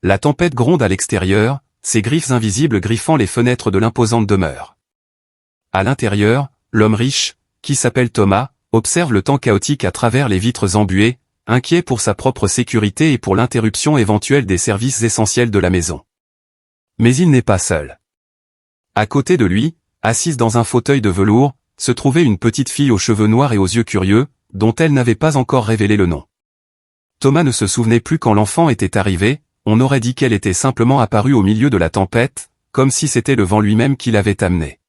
La tempête gronde à l'extérieur, ses griffes invisibles griffant les fenêtres de l'imposante demeure. À l'intérieur, l'homme riche, qui s'appelle Thomas, observe le temps chaotique à travers les vitres embuées, inquiet pour sa propre sécurité et pour l'interruption éventuelle des services essentiels de la maison. Mais il n'est pas seul. À côté de lui, assise dans un fauteuil de velours, se trouvait une petite fille aux cheveux noirs et aux yeux curieux, dont elle n'avait pas encore révélé le nom. Thomas ne se souvenait plus quand l'enfant était arrivé, on aurait dit qu'elle était simplement apparue au milieu de la tempête, comme si c'était le vent lui-même qui l'avait amenée.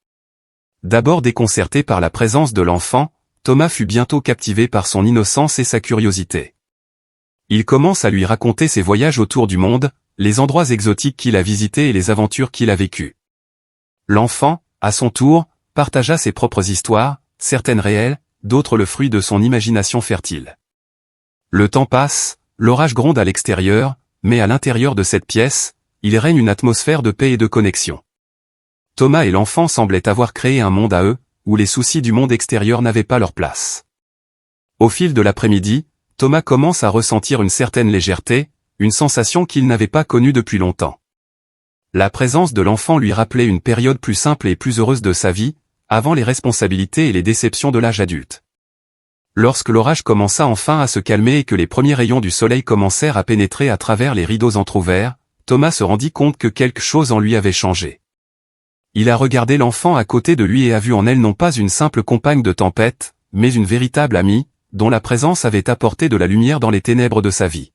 D'abord déconcerté par la présence de l'enfant, Thomas fut bientôt captivé par son innocence et sa curiosité. Il commence à lui raconter ses voyages autour du monde, les endroits exotiques qu'il a visités et les aventures qu'il a vécues. L'enfant, à son tour, partagea ses propres histoires, certaines réelles, d'autres le fruit de son imagination fertile. Le temps passe, l'orage gronde à l'extérieur, mais à l'intérieur de cette pièce, il règne une atmosphère de paix et de connexion. Thomas et l'enfant semblaient avoir créé un monde à eux, où les soucis du monde extérieur n'avaient pas leur place. Au fil de l'après-midi, Thomas commence à ressentir une certaine légèreté, une sensation qu'il n'avait pas connue depuis longtemps. La présence de l'enfant lui rappelait une période plus simple et plus heureuse de sa vie, avant les responsabilités et les déceptions de l'âge adulte. Lorsque l'orage commença enfin à se calmer et que les premiers rayons du soleil commencèrent à pénétrer à travers les rideaux entr'ouverts, Thomas se rendit compte que quelque chose en lui avait changé. Il a regardé l'enfant à côté de lui et a vu en elle non pas une simple compagne de tempête, mais une véritable amie, dont la présence avait apporté de la lumière dans les ténèbres de sa vie.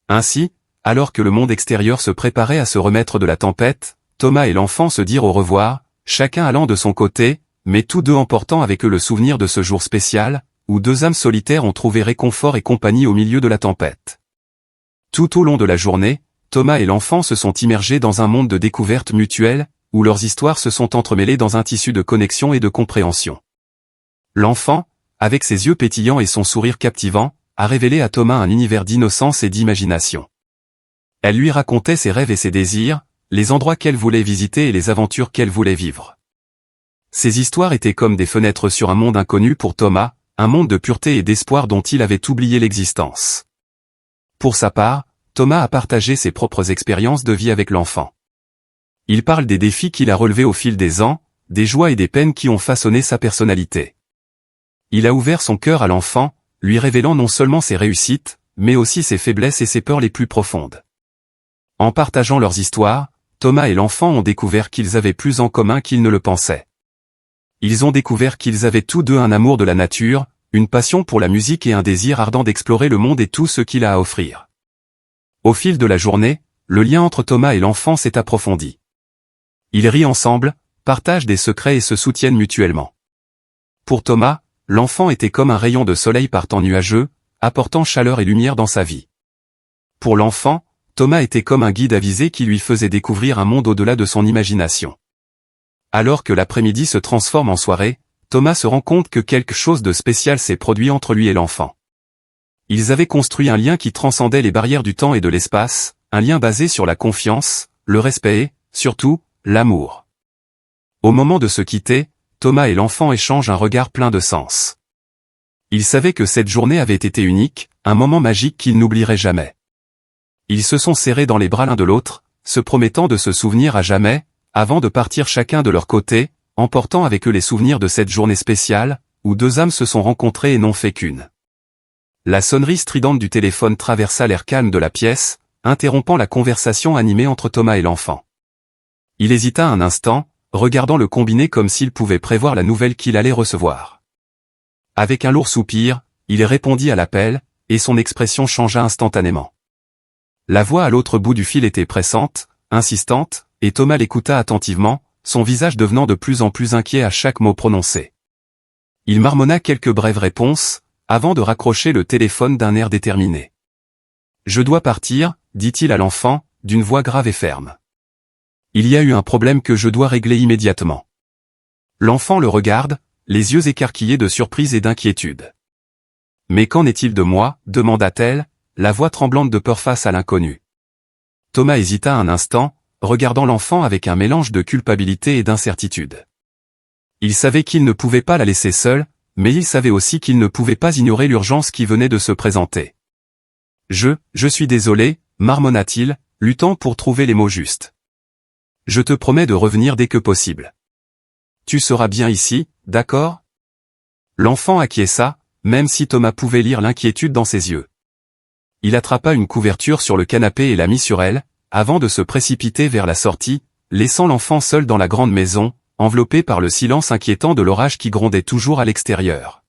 Ainsi, alors que le monde extérieur se préparait à se remettre de la tempête, Thomas et l'enfant se dirent au revoir, chacun allant de son côté, mais tous deux emportant avec eux le souvenir de ce jour spécial, où deux âmes solitaires ont trouvé réconfort et compagnie au milieu de la tempête. Tout au long de la journée, Thomas et l'enfant se sont immergés dans un monde de découverte mutuelle, où leurs histoires se sont entremêlées dans un tissu de connexion et de compréhension. L'enfant, avec ses yeux pétillants et son sourire captivant, a révélé à Thomas un univers d'innocence et d'imagination. Elle lui racontait ses rêves et ses désirs, les endroits qu'elle voulait visiter et les aventures qu'elle voulait vivre. Ces histoires étaient comme des fenêtres sur un monde inconnu pour Thomas, un monde de pureté et d'espoir dont il avait oublié l'existence. Pour sa part, Thomas a partagé ses propres expériences de vie avec l'enfant. Il parle des défis qu'il a relevés au fil des ans, des joies et des peines qui ont façonné sa personnalité. Il a ouvert son cœur à l'enfant, lui révélant non seulement ses réussites, mais aussi ses faiblesses et ses peurs les plus profondes. En partageant leurs histoires, Thomas et l'enfant ont découvert qu'ils avaient plus en commun qu'ils ne le pensaient. Ils ont découvert qu'ils avaient tous deux un amour de la nature, une passion pour la musique et un désir ardent d'explorer le monde et tout ce qu'il a à offrir. Au fil de la journée, le lien entre Thomas et l'enfant s'est approfondi. Ils rient ensemble, partagent des secrets et se soutiennent mutuellement. Pour Thomas, l'enfant était comme un rayon de soleil par temps nuageux, apportant chaleur et lumière dans sa vie. Pour l'enfant, Thomas était comme un guide avisé qui lui faisait découvrir un monde au-delà de son imagination. Alors que l'après-midi se transforme en soirée, Thomas se rend compte que quelque chose de spécial s'est produit entre lui et l'enfant. Ils avaient construit un lien qui transcendait les barrières du temps et de l'espace, un lien basé sur la confiance, le respect et, surtout, l'amour. Au moment de se quitter, Thomas et l'enfant échangent un regard plein de sens. Ils savaient que cette journée avait été unique, un moment magique qu'ils n'oublieraient jamais. Ils se sont serrés dans les bras l'un de l'autre, se promettant de se souvenir à jamais, avant de partir chacun de leur côté, emportant avec eux les souvenirs de cette journée spéciale, où deux âmes se sont rencontrées et n'ont fait qu'une. La sonnerie stridente du téléphone traversa l'air calme de la pièce, interrompant la conversation animée entre Thomas et l'enfant. Il hésita un instant, regardant le combiné comme s'il pouvait prévoir la nouvelle qu'il allait recevoir. Avec un lourd soupir, il répondit à l'appel, et son expression changea instantanément. La voix à l'autre bout du fil était pressante, insistante, et Thomas l'écouta attentivement, son visage devenant de plus en plus inquiet à chaque mot prononcé. Il marmonna quelques brèves réponses, avant de raccrocher le téléphone d'un air déterminé. « Je dois partir », dit-il à l'enfant, d'une voix grave et ferme. « Il y a eu un problème que je dois régler immédiatement. » L'enfant le regarde, les yeux écarquillés de surprise et d'inquiétude. « Mais qu'en est-il de moi ?» demanda-t-elle, la voix tremblante de peur face à l'inconnu. Thomas hésita un instant, regardant l'enfant avec un mélange de culpabilité et d'incertitude. Il savait qu'il ne pouvait pas la laisser seule, mais il savait aussi qu'il ne pouvait pas ignorer l'urgence qui venait de se présenter. Je suis désolé, marmonna-t-il, luttant pour trouver les mots justes. Je te promets de revenir dès que possible. Tu seras bien ici, d'accord? L'enfant acquiesça, même si Thomas pouvait lire l'inquiétude dans ses yeux. Il attrapa une couverture sur le canapé et la mit sur elle, avant de se précipiter vers la sortie, laissant l'enfant seul dans la grande maison, enveloppé par le silence inquiétant de l'orage qui grondait toujours à l'extérieur.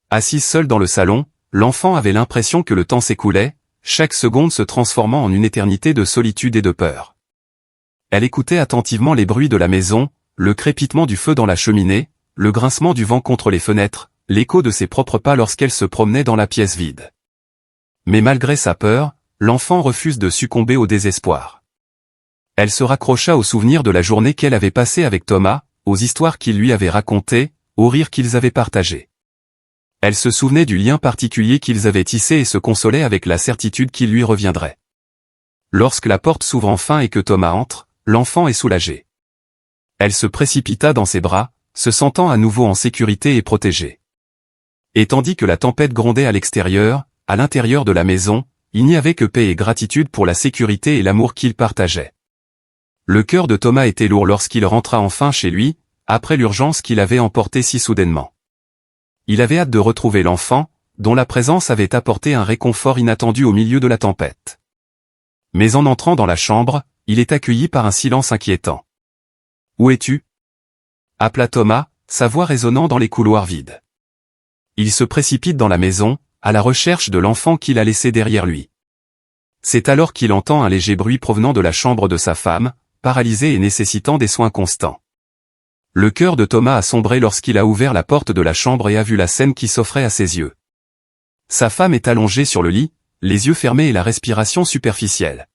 Assise seule dans le salon, l'enfant avait l'impression que le temps s'écoulait, chaque seconde se transformant en une éternité de solitude et de peur. Elle écoutait attentivement les bruits de la maison, le crépitement du feu dans la cheminée, le grincement du vent contre les fenêtres, l'écho de ses propres pas lorsqu'elle se promenait dans la pièce vide. Mais malgré sa peur, l'enfant refuse de succomber au désespoir. Elle se raccrocha aux souvenirs de la journée qu'elle avait passée avec Thomas, aux histoires qu'il lui avait racontées, aux rires qu'ils avaient partagés. Elle se souvenait du lien particulier qu'ils avaient tissé et se consolait avec la certitude qu'il lui reviendrait. Lorsque la porte s'ouvre enfin et que Thomas entre, l'enfant est soulagé. Elle se précipita dans ses bras, se sentant à nouveau en sécurité et protégée. Et tandis que la tempête grondait à l'extérieur, à l'intérieur de la maison, il n'y avait que paix et gratitude pour la sécurité et l'amour qu'ils partageaient. Le cœur de Thomas était lourd lorsqu'il rentra enfin chez lui, après l'urgence qu'il avait emportée si soudainement. Il avait hâte de retrouver l'enfant, dont la présence avait apporté un réconfort inattendu au milieu de la tempête. Mais en entrant dans la chambre, il est accueilli par un silence inquiétant. « Où es-tu » appela Thomas, sa voix résonnant dans les couloirs vides. Il se précipite dans la maison, à la recherche de l'enfant qu'il a laissé derrière lui. C'est alors qu'il entend un léger bruit provenant de la chambre de sa femme, paralysée et nécessitant des soins constants. Le cœur de Thomas a sombré lorsqu'il a ouvert la porte de la chambre et a vu la scène qui s'offrait à ses yeux. Sa femme est allongée sur le lit, les yeux fermés et la respiration superficielle.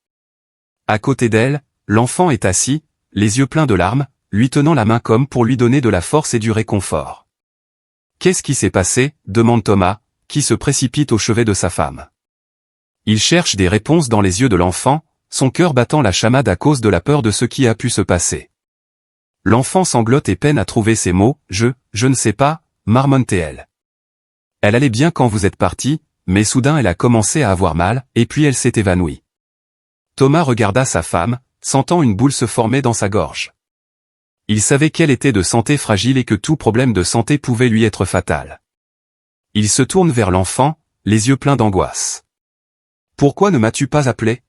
À côté d'elle, l'enfant est assis, les yeux pleins de larmes, lui tenant la main comme pour lui donner de la force et du réconfort. « Qu'est-ce qui s'est passé » demande Thomas, qui se précipite au chevet de sa femme. Il cherche des réponses dans les yeux de l'enfant, son cœur battant la chamade à cause de la peur de ce qui a pu se passer. L'enfant sanglote et peine à trouver ses mots, « je ne sais pas » marmonne-t-elle. Elle allait bien quand vous êtes parti, mais soudain elle a commencé à avoir mal, et puis elle s'est évanouie. Thomas regarda sa femme, sentant une boule se former dans sa gorge. Il savait qu'elle était de santé fragile et que tout problème de santé pouvait lui être fatal. Il se tourne vers l'enfant, les yeux pleins d'angoisse. « Pourquoi ne m'as-tu pas appelé ?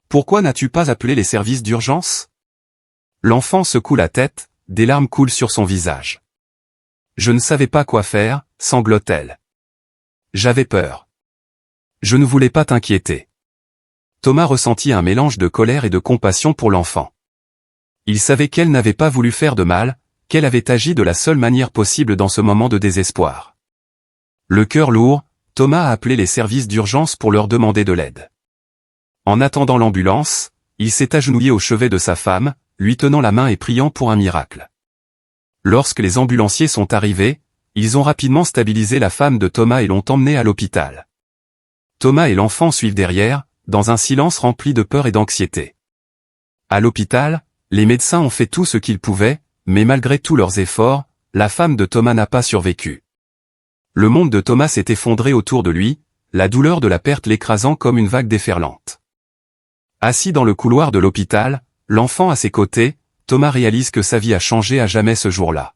Pourquoi n'as-tu pas appelé les services d'urgence ?» L'enfant secoue la tête, des larmes coulent sur son visage. « Je ne savais pas quoi faire » sanglote-t-elle. « J'avais peur. Je ne voulais pas t'inquiéter. » Thomas ressentit un mélange de colère et de compassion pour l'enfant. Il savait qu'elle n'avait pas voulu faire de mal, qu'elle avait agi de la seule manière possible dans ce moment de désespoir. Le cœur lourd, Thomas a appelé les services d'urgence pour leur demander de l'aide. En attendant l'ambulance, il s'est agenouillé au chevet de sa femme, lui tenant la main et priant pour un miracle. Lorsque les ambulanciers sont arrivés, ils ont rapidement stabilisé la femme de Thomas et l'ont emmené à l'hôpital. Thomas et l'enfant suivent derrière, dans un silence rempli de peur et d'anxiété. À l'hôpital, les médecins ont fait tout ce qu'ils pouvaient, mais malgré tous leurs efforts, la femme de Thomas n'a pas survécu. Le monde de Thomas s'est effondré autour de lui, la douleur de la perte l'écrasant comme une vague déferlante. Assis dans le couloir de l'hôpital, l'enfant à ses côtés, Thomas réalise que sa vie a changé à jamais ce jour-là.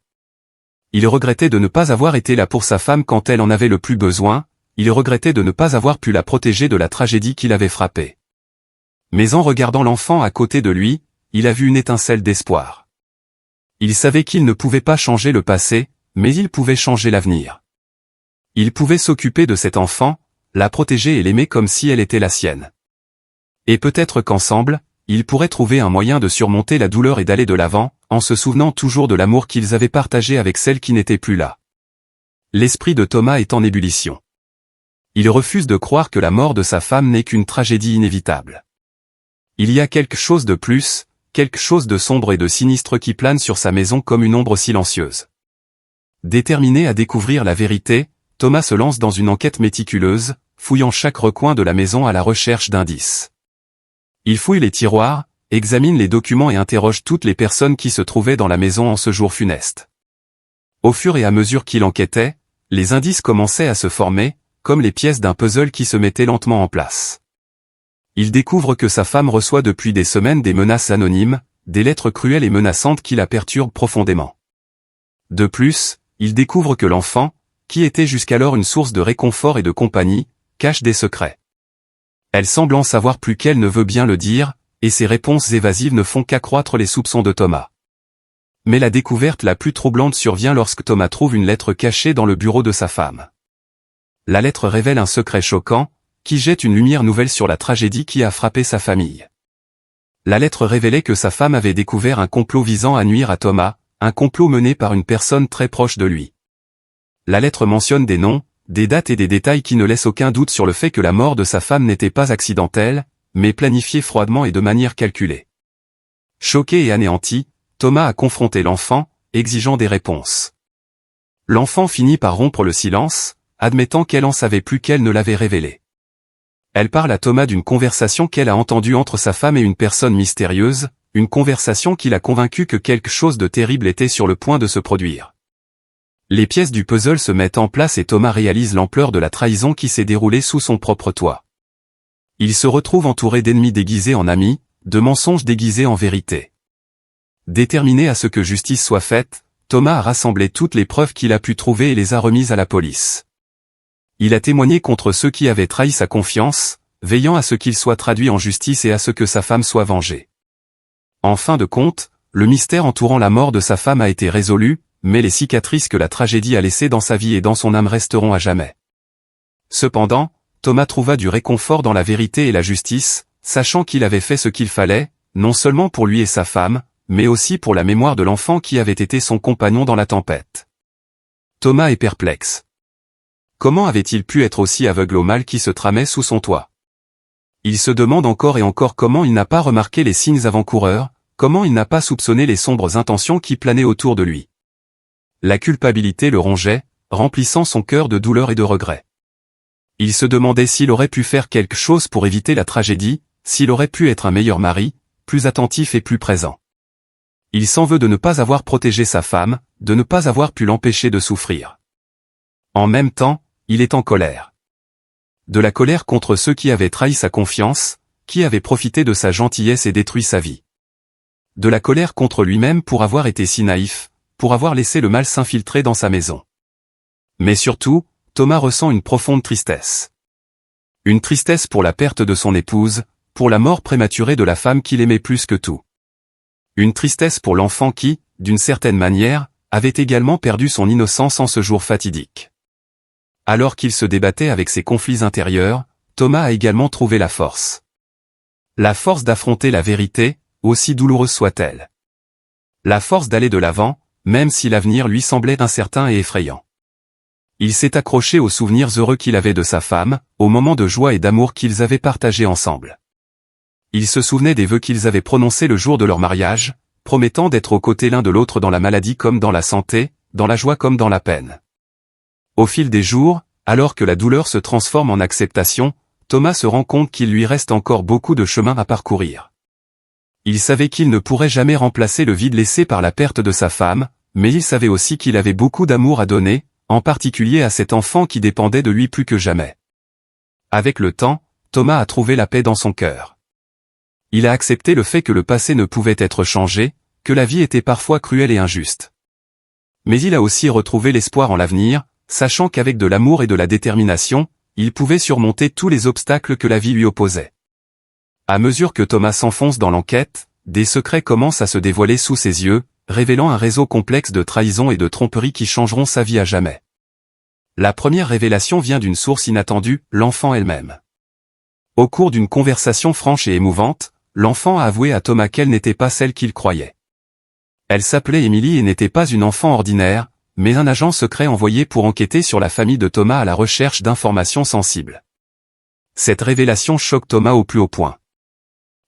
Il regrettait de ne pas avoir été là pour sa femme quand elle en avait le plus besoin, il regrettait de ne pas avoir pu la protéger de la tragédie qui l'avait frappé. Mais en regardant l'enfant à côté de lui, il a vu une étincelle d'espoir. Il savait qu'il ne pouvait pas changer le passé, mais il pouvait changer l'avenir. Il pouvait s'occuper de cet enfant, la protéger et l'aimer comme si elle était la sienne. Et peut-être qu'ensemble, ils pourraient trouver un moyen de surmonter la douleur et d'aller de l'avant, en se souvenant toujours de l'amour qu'ils avaient partagé avec celle qui n'était plus là. L'esprit de Thomas est en ébullition. Il refuse de croire que la mort de sa femme n'est qu'une tragédie inévitable. Il y a quelque chose de plus, quelque chose de sombre et de sinistre qui plane sur sa maison comme une ombre silencieuse. Déterminé à découvrir la vérité, Thomas se lance dans une enquête méticuleuse, fouillant chaque recoin de la maison à la recherche d'indices. Il fouille les tiroirs, examine les documents et interroge toutes les personnes qui se trouvaient dans la maison en ce jour funeste. Au fur et à mesure qu'il enquêtait, les indices commençaient à se former, comme les pièces d'un puzzle qui se mettaient lentement en place. Il découvre que sa femme reçoit depuis des semaines des menaces anonymes, des lettres cruelles et menaçantes qui la perturbent profondément. De plus, il découvre que l'enfant, qui était jusqu'alors une source de réconfort et de compagnie, cache des secrets. Elle semble en savoir plus qu'elle ne veut bien le dire, et ses réponses évasives ne font qu'accroître les soupçons de Thomas. Mais la découverte la plus troublante survient lorsque Thomas trouve une lettre cachée dans le bureau de sa femme. La lettre révèle un secret choquant, qui jette une lumière nouvelle sur la tragédie qui a frappé sa famille. La lettre révélait que sa femme avait découvert un complot visant à nuire à Thomas, un complot mené par une personne très proche de lui. La lettre mentionne des noms, des dates et des détails qui ne laissent aucun doute sur le fait que la mort de sa femme n'était pas accidentelle, mais planifiée froidement et de manière calculée. Choqué et anéanti, Thomas a confronté l'enfant, exigeant des réponses. L'enfant finit par rompre le silence, admettant qu'elle en savait plus qu'elle ne l'avait révélé. Elle parle à Thomas d'une conversation qu'elle a entendue entre sa femme et une personne mystérieuse, une conversation qui l'a convaincu que quelque chose de terrible était sur le point de se produire. Les pièces du puzzle se mettent en place et Thomas réalise l'ampleur de la trahison qui s'est déroulée sous son propre toit. Il se retrouve entouré d'ennemis déguisés en amis, de mensonges déguisés en vérité. Déterminé à ce que justice soit faite, Thomas a rassemblé toutes les preuves qu'il a pu trouver et les a remises à la police. Il a témoigné contre ceux qui avaient trahi sa confiance, veillant à ce qu'il soit traduit en justice et à ce que sa femme soit vengée. En fin de compte, le mystère entourant la mort de sa femme a été résolu, mais les cicatrices que la tragédie a laissées dans sa vie et dans son âme resteront à jamais. Cependant, Thomas trouva du réconfort dans la vérité et la justice, sachant qu'il avait fait ce qu'il fallait, non seulement pour lui et sa femme, mais aussi pour la mémoire de l'enfant qui avait été son compagnon dans la tempête. Thomas est perplexe. Comment avait-il pu être aussi aveugle au mal qui se tramait sous son toit? Il se demande encore et encore comment il n'a pas remarqué les signes avant-coureurs, comment il n'a pas soupçonné les sombres intentions qui planaient autour de lui. La culpabilité le rongeait, remplissant son cœur de douleur et de regret. Il se demandait s'il aurait pu faire quelque chose pour éviter la tragédie, s'il aurait pu être un meilleur mari, plus attentif et plus présent. Il s'en veut de ne pas avoir protégé sa femme, de ne pas avoir pu l'empêcher de souffrir. En même temps, il est en colère. De la colère contre ceux qui avaient trahi sa confiance, qui avaient profité de sa gentillesse et détruit sa vie. De la colère contre lui-même pour avoir été si naïf, pour avoir laissé le mal s'infiltrer dans sa maison. Mais surtout, Thomas ressent une profonde tristesse. Une tristesse pour la perte de son épouse, pour la mort prématurée de la femme qu'il aimait plus que tout. Une tristesse pour l'enfant qui, d'une certaine manière, avait également perdu son innocence en ce jour fatidique. Alors qu'il se débattait avec ses conflits intérieurs, Thomas a également trouvé la force. La force d'affronter la vérité, aussi douloureuse soit-elle. La force d'aller de l'avant, même si l'avenir lui semblait incertain et effrayant. Il s'est accroché aux souvenirs heureux qu'il avait de sa femme, aux moments de joie et d'amour qu'ils avaient partagés ensemble. Il se souvenait des vœux qu'ils avaient prononcés le jour de leur mariage, promettant d'être aux côtés l'un de l'autre dans la maladie comme dans la santé, dans la joie comme dans la peine. Au fil des jours, alors que la douleur se transforme en acceptation, Thomas se rend compte qu'il lui reste encore beaucoup de chemin à parcourir. Il savait qu'il ne pourrait jamais remplacer le vide laissé par la perte de sa femme, mais il savait aussi qu'il avait beaucoup d'amour à donner, en particulier à cet enfant qui dépendait de lui plus que jamais. Avec le temps, Thomas a trouvé la paix dans son cœur. Il a accepté le fait que le passé ne pouvait être changé, que la vie était parfois cruelle et injuste. Mais il a aussi retrouvé l'espoir en l'avenir, sachant qu'avec de l'amour et de la détermination, il pouvait surmonter tous les obstacles que la vie lui opposait. À mesure que Thomas s'enfonce dans l'enquête, des secrets commencent à se dévoiler sous ses yeux, révélant un réseau complexe de trahison et de tromperies qui changeront sa vie à jamais. La première révélation vient d'une source inattendue, l'enfant elle-même. Au cours d'une conversation franche et émouvante, l'enfant a avoué à Thomas qu'elle n'était pas celle qu'il croyait. Elle s'appelait Émilie et n'était pas une enfant ordinaire, mais un agent secret envoyé pour enquêter sur la famille de Thomas à la recherche d'informations sensibles. Cette révélation choque Thomas au plus haut point.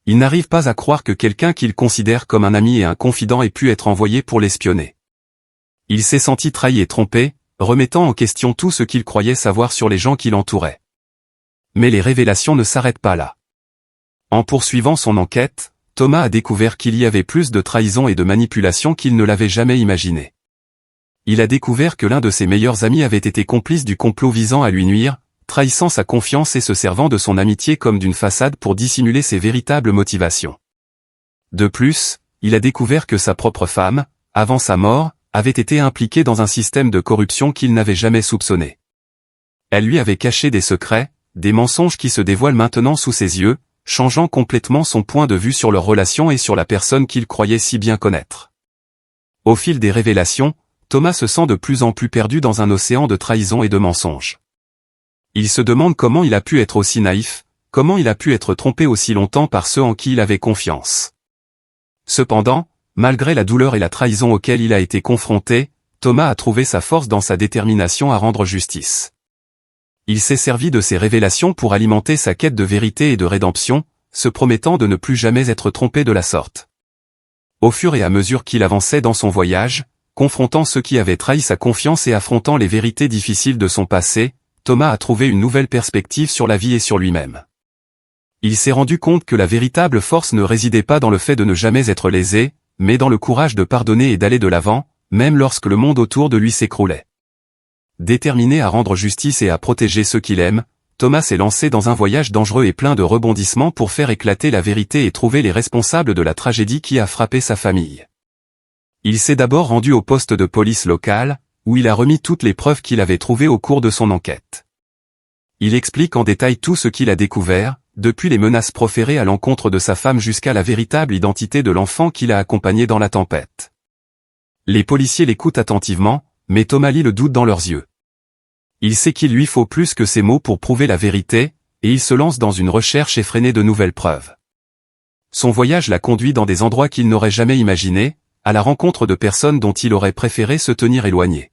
Il n'arrive pas à croire que quelqu'un qu'il considère comme un ami et un confident ait pu être envoyé pour l'espionner. Il s'est senti trahi et trompé, remettant en question tout ce qu'il croyait savoir sur les gens qui l'entouraient. Mais les révélations ne s'arrêtent pas là. En poursuivant son enquête, Thomas a découvert qu'il y avait plus de trahison et de manipulation qu'il ne l'avait jamais imaginé. Il a découvert que l'un de ses meilleurs amis avait été complice du complot visant à lui nuire, trahissant sa confiance et se servant de son amitié comme d'une façade pour dissimuler ses véritables motivations. De plus, il a découvert que sa propre femme, avant sa mort, avait été impliquée dans un système de corruption qu'il n'avait jamais soupçonné. Elle lui avait caché des secrets, des mensonges qui se dévoilent maintenant sous ses yeux, changeant complètement son point de vue sur leur relation et sur la personne qu'il croyait si bien connaître. Au fil des révélations, Thomas se sent de plus en plus perdu dans un océan de trahison et de mensonges. Il se demande comment il a pu être aussi naïf, comment il a pu être trompé aussi longtemps par ceux en qui il avait confiance. Cependant, malgré la douleur et la trahison auxquelles il a été confronté, Thomas a trouvé sa force dans sa détermination à rendre justice. Il s'est servi de ces révélations pour alimenter sa quête de vérité et de rédemption, se promettant de ne plus jamais être trompé de la sorte. Au fur et à mesure qu'il avançait dans son voyage, confrontant ceux qui avaient trahi sa confiance et affrontant les vérités difficiles de son passé, Thomas a trouvé une nouvelle perspective sur la vie et sur lui-même. Il s'est rendu compte que la véritable force ne résidait pas dans le fait de ne jamais être lésé, mais dans le courage de pardonner et d'aller de l'avant, même lorsque le monde autour de lui s'écroulait. Déterminé à rendre justice et à protéger ceux qu'il aime, Thomas s'est lancé dans un voyage dangereux et plein de rebondissements pour faire éclater la vérité et trouver les responsables de la tragédie qui a frappé sa famille. Il s'est d'abord rendu au poste de police local, où il a remis toutes les preuves qu'il avait trouvées au cours de son enquête. Il explique en détail tout ce qu'il a découvert, depuis les menaces proférées à l'encontre de sa femme jusqu'à la véritable identité de l'enfant qu'il a accompagné dans la tempête. Les policiers l'écoutent attentivement, mais Thomas lit le doute dans leurs yeux. Il sait qu'il lui faut plus que ces mots pour prouver la vérité, et il se lance dans une recherche effrénée de nouvelles preuves. Son voyage l'a conduit dans des endroits qu'il n'aurait jamais imaginés, à la rencontre de personnes dont il aurait préféré se tenir éloigné.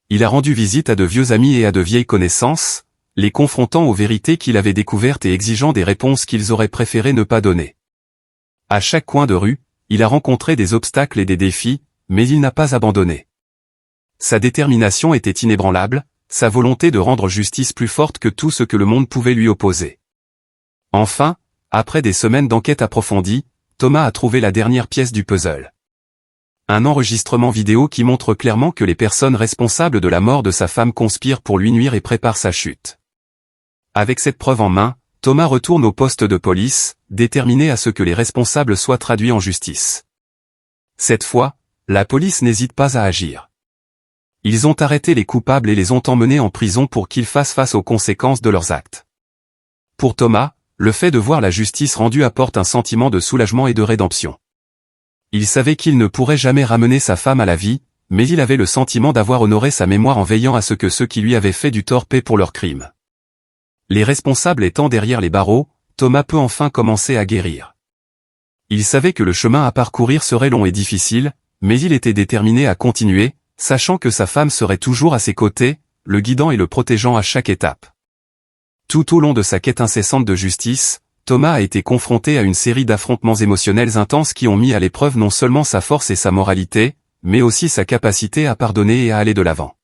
Il a rendu visite à de vieux amis et à de vieilles connaissances, les confrontant aux vérités qu'il avait découvertes et exigeant des réponses qu'ils auraient préféré ne pas donner. À chaque coin de rue, il a rencontré des obstacles et des défis, mais il n'a pas abandonné. Sa détermination était inébranlable, sa volonté de rendre justice plus forte que tout ce que le monde pouvait lui opposer. Enfin, après des semaines d'enquête approfondie, Thomas a trouvé la dernière pièce du puzzle. Un enregistrement vidéo qui montre clairement que les personnes responsables de la mort de sa femme conspirent pour lui nuire et préparent sa chute. Avec cette preuve en main, Thomas retourne au poste de police, déterminé à ce que les responsables soient traduits en justice. Cette fois, la police n'hésite pas à agir. Ils ont arrêté les coupables et les ont emmenés en prison pour qu'ils fassent face aux conséquences de leurs actes. Pour Thomas, le fait de voir la justice rendue apporte un sentiment de soulagement et de rédemption. Il savait qu'il ne pourrait jamais ramener sa femme à la vie, mais il avait le sentiment d'avoir honoré sa mémoire en veillant à ce que ceux qui lui avaient fait du tort paient pour leurs crimes. Les responsables étant derrière les barreaux, Thomas peut enfin commencer à guérir. Il savait que le chemin à parcourir serait long et difficile, mais il était déterminé à continuer, sachant que sa femme serait toujours à ses côtés, le guidant et le protégeant à chaque étape. Tout au long de sa quête incessante de justice, Thomas a été confronté à une série d'affrontements émotionnels intenses qui ont mis à l'épreuve non seulement sa force et sa moralité, mais aussi sa capacité à pardonner et à aller de l'avant.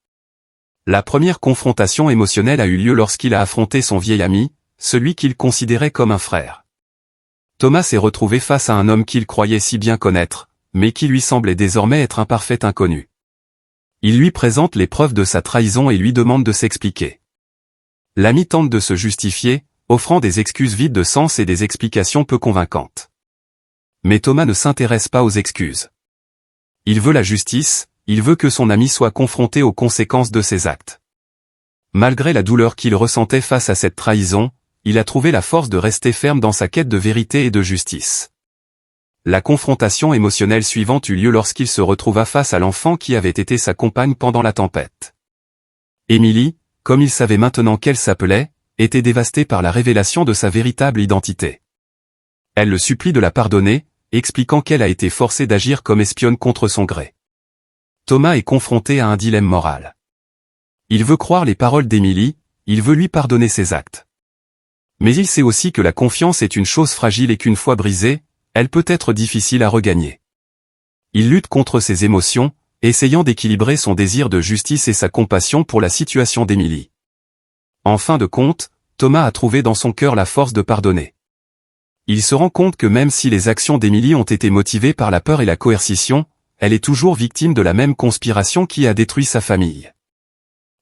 La première confrontation émotionnelle a eu lieu lorsqu'il a affronté son vieil ami, celui qu'il considérait comme un frère. Thomas s'est retrouvé face à un homme qu'il croyait si bien connaître, mais qui lui semblait désormais être un parfait inconnu. Il lui présente les preuves de sa trahison et lui demande de s'expliquer. L'ami tente de se justifier, offrant des excuses vides de sens et des explications peu convaincantes. Mais Thomas ne s'intéresse pas aux excuses. Il veut la justice, il veut que son ami soit confronté aux conséquences de ses actes. Malgré la douleur qu'il ressentait face à cette trahison, il a trouvé la force de rester ferme dans sa quête de vérité et de justice. La confrontation émotionnelle suivante eut lieu lorsqu'il se retrouva face à l'enfant qui avait été sa compagne pendant la tempête. Émilie, comme il savait maintenant qu'elle s'appelait, était dévastée par la révélation de sa véritable identité. Elle le supplie de la pardonner, expliquant qu'elle a été forcée d'agir comme espionne contre son gré. Thomas est confronté à un dilemme moral. Il veut croire les paroles d'Émilie, il veut lui pardonner ses actes. Mais il sait aussi que la confiance est une chose fragile et qu'une fois brisée, elle peut être difficile à regagner. Il lutte contre ses émotions, essayant d'équilibrer son désir de justice et sa compassion pour la situation d'Émilie. En fin de compte, Thomas a trouvé dans son cœur la force de pardonner. Il se rend compte que même si les actions d'Émilie ont été motivées par la peur et la coercition, elle est toujours victime de la même conspiration qui a détruit sa famille.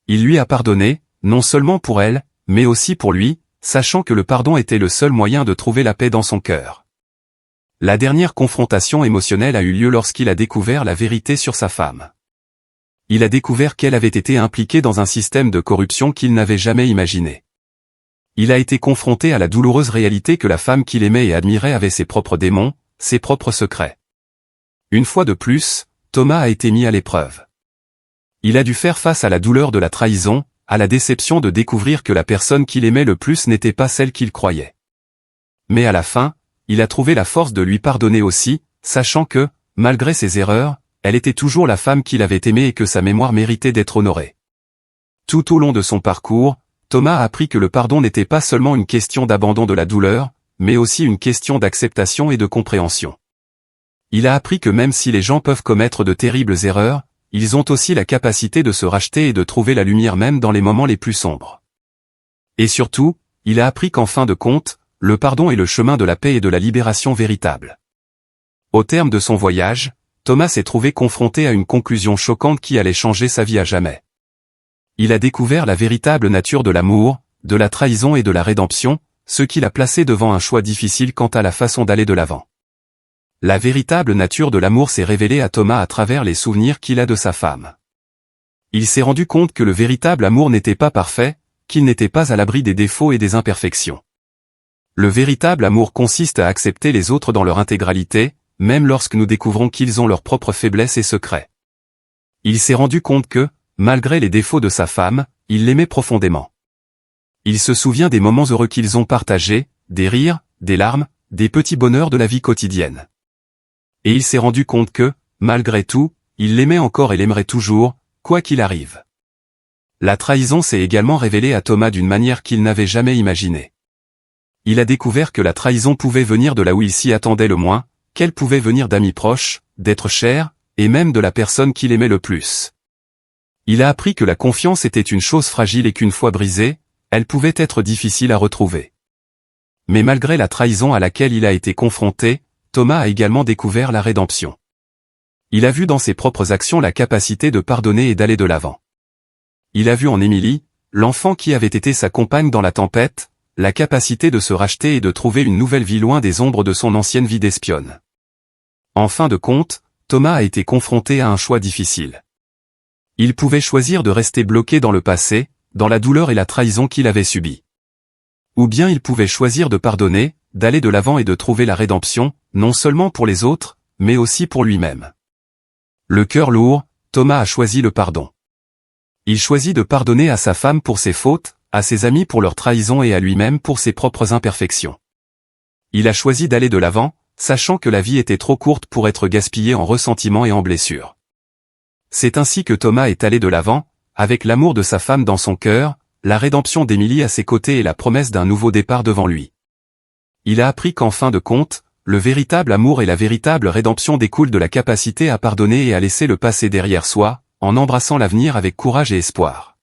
Il lui a pardonné, non seulement pour elle, mais aussi pour lui, sachant que le pardon était le seul moyen de trouver la paix dans son cœur. La dernière confrontation émotionnelle a eu lieu lorsqu'il a découvert la vérité sur sa femme. Il a découvert qu'elle avait été impliquée dans un système de corruption qu'il n'avait jamais imaginé. Il a été confronté à la douloureuse réalité que la femme qu'il aimait et admirait avait ses propres démons, ses propres secrets. Une fois de plus, Thomas a été mis à l'épreuve. Il a dû faire face à la douleur de la trahison, à la déception de découvrir que la personne qu'il aimait le plus n'était pas celle qu'il croyait. Mais à la fin, il a trouvé la force de lui pardonner aussi, sachant que, malgré ses erreurs, elle était toujours la femme qu'il avait aimée et que sa mémoire méritait d'être honorée. Tout au long de son parcours, Thomas a appris que le pardon n'était pas seulement une question d'abandon de la douleur, mais aussi une question d'acceptation et de compréhension. Il a appris que même si les gens peuvent commettre de terribles erreurs, ils ont aussi la capacité de se racheter et de trouver la lumière même dans les moments les plus sombres. Et surtout, il a appris qu'en fin de compte, le pardon est le chemin de la paix et de la libération véritable. Au terme de son voyage, Thomas s'est trouvé confronté à une conclusion choquante qui allait changer sa vie à jamais. Il a découvert la véritable nature de l'amour, de la trahison et de la rédemption, ce qui l'a placé devant un choix difficile quant à la façon d'aller de l'avant. La véritable nature de l'amour s'est révélée à Thomas à travers les souvenirs qu'il a de sa femme. Il s'est rendu compte que le véritable amour n'était pas parfait, qu'il n'était pas à l'abri des défauts et des imperfections. Le véritable amour consiste à accepter les autres dans leur intégralité, même lorsque nous découvrons qu'ils ont leurs propres faiblesses et secrets. Il s'est rendu compte que, malgré les défauts de sa femme, il l'aimait profondément. Il se souvient des moments heureux qu'ils ont partagés, des rires, des larmes, des petits bonheurs de la vie quotidienne. Et il s'est rendu compte que, malgré tout, il l'aimait encore et l'aimerait toujours, quoi qu'il arrive. La trahison s'est également révélée à Thomas d'une manière qu'il n'avait jamais imaginée. Il a découvert que la trahison pouvait venir de là où il s'y attendait le moins, qu'elle pouvait venir d'amis proches, d'êtres chers, et même de la personne qu'il aimait le plus. Il a appris que la confiance était une chose fragile et qu'une fois brisée, elle pouvait être difficile à retrouver. Mais malgré la trahison à laquelle il a été confronté, Thomas a également découvert la rédemption. Il a vu dans ses propres actions la capacité de pardonner et d'aller de l'avant. Il a vu en Émilie, l'enfant qui avait été sa compagne dans la tempête, la capacité de se racheter et de trouver une nouvelle vie loin des ombres de son ancienne vie d'espionne. En fin de compte, Thomas a été confronté à un choix difficile. Il pouvait choisir de rester bloqué dans le passé, dans la douleur et la trahison qu'il avait subie. Ou bien il pouvait choisir de pardonner, d'aller de l'avant et de trouver la rédemption, non seulement pour les autres, mais aussi pour lui-même. Le cœur lourd, Thomas a choisi le pardon. Il choisit de pardonner à sa femme pour ses fautes, à ses amis pour leur trahison et à lui-même pour ses propres imperfections. Il a choisi d'aller de l'avant, sachant que la vie était trop courte pour être gaspillée en ressentiments et en blessures. C'est ainsi que Thomas est allé de l'avant, avec l'amour de sa femme dans son cœur, la rédemption d'Émilie à ses côtés et la promesse d'un nouveau départ devant lui. Il a appris qu'en fin de compte, le véritable amour et la véritable rédemption découlent de la capacité à pardonner et à laisser le passé derrière soi, en embrassant l'avenir avec courage et espoir.